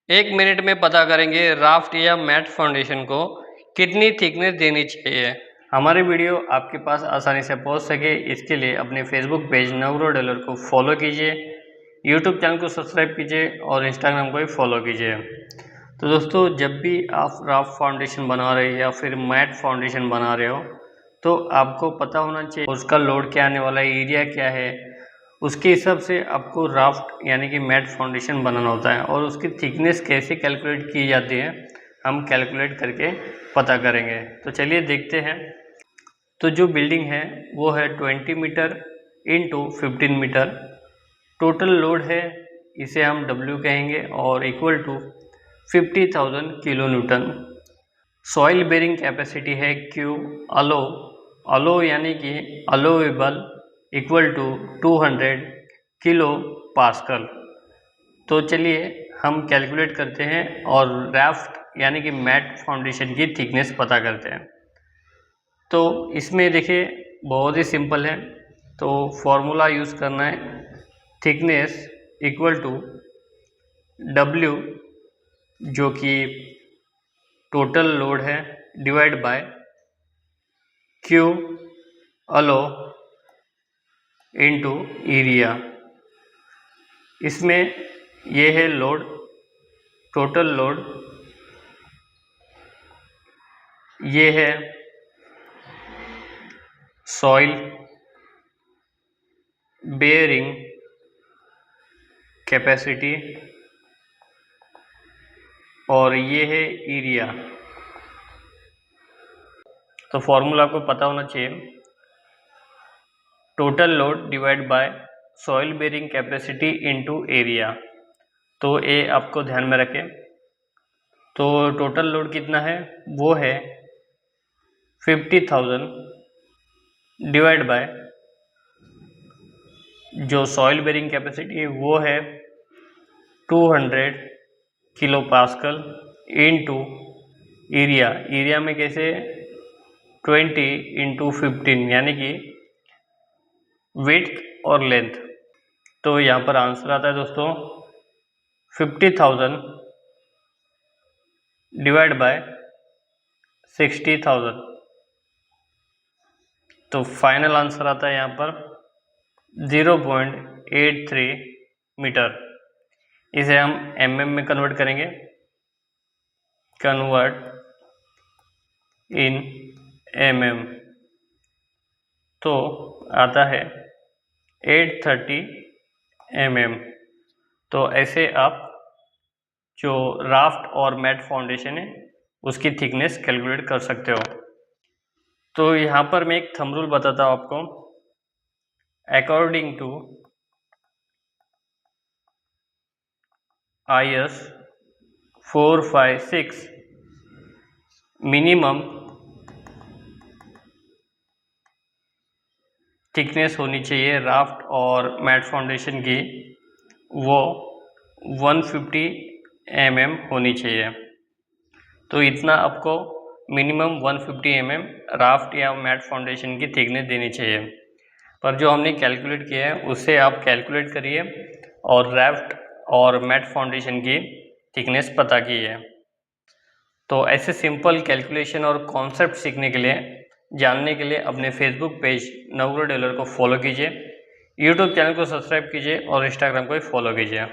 एक मिनट में पता करेंगे राफ्ट या मैट फाउंडेशन को कितनी थिकनेस देनी चाहिए। हमारी वीडियो आपके पास आसानी से पहुंच सके इसके लिए अपने फेसबुक पेज नवग्रो डेलर को फॉलो कीजिए, यूट्यूब चैनल को सब्सक्राइब कीजिए और इंस्टाग्राम को भी फॉलो कीजिए। तो दोस्तों, जब भी आप राफ्ट फाउंडेशन बना रहे हैं या फिर मैट फाउंडेशन बना रहे हो तो आपको पता होना चाहिए उसका लोड क्या आने वाला है, एरिया क्या है, उसके हिसाब से आपको राफ्ट यानी कि मैट फाउंडेशन बनाना होता है। और उसकी थिकनेस कैसे कैलकुलेट की जाती है हम कैलकुलेट करके पता करेंगे। तो चलिए देखते हैं। तो जो बिल्डिंग है वो है 20 metre into 15 metre. Total load है, इसे हम W कहेंगे और equal to 50,000 kilo newton. Soil bearing capacity है Q। अलो यानी कि allowable equal to 200 kilo pascal. तो चलिए हम कैलकुलेट करते हैं और राफ्ट यानी कि मैट फाउंडेशन की थिकनेस पता करते हैं। तो इसमें देखिए बहुत ही सिंपल है, तो फॉर्मूला यूज़ करना है, थिकनेस इक्वल टू W जो कि टोटल लोड है divide by Q allow into area. इसमें ये है लोड, टोटल लोड, ये है सॉइल बेयरिंग कैपेसिटी और ये है एरिया। तो फॉर्मूला आपको पता होना चाहिए, total load divide by soil bearing capacity into area. तो ये आपको ध्यान में रखें। तो टोटल लोड कितना है वो है 50,000 डिवाइड बाय जो सॉइल बेयरिंग कैपेसिटी है वो है 200 किलो पास्कल इनटू एरिया में कैसे 20 इंटू 15 यानी कि विड्थ और लेंथ। तो यहाँ पर आंसर आता है दोस्तों 50,000 डिवाइड बाय 60,000। तो फाइनल आंसर आता है यहाँ पर 0.83 मीटर। इसे हम mm में कन्वर्ट करेंगे, कन्वर्ट इन mm, तो आता है 830 mm। तो ऐसे आप जो राफ्ट और मैट फाउंडेशन है उसकी थिकनेस कैलकुलेट कर सकते हो। तो यहाँ पर मैं एक थंब रूल बताता हूँ आपको। According to IS 456 minimum thickness होनी चाहिए राफ्ट और मैट फाउंडेशन की, वो 150 mm होनी चाहिए। तो इतना आपको मिनिमम 150 mm राफ्ट या मैट फाउंडेशन की थिकनेस देनी चाहिए। पर जो हमने कैलकुलेट किया है उससे आप कैलकुलेट करिए और राफ्ट और मैट फाउंडेशन की थिकनेस पता कीजिए। तो ऐसे सिंपल कैलकुलेशन और कॉन्सेप्ट सीखने के लिए, जानने के लिए अपने फेसबुक पेज नवग्रो डेलर को फॉलो कीजिए, यूट्यूब चैनल को सब्सक्राइब कीजिए और इंस्टाग्राम को भी फॉलो कीजिए।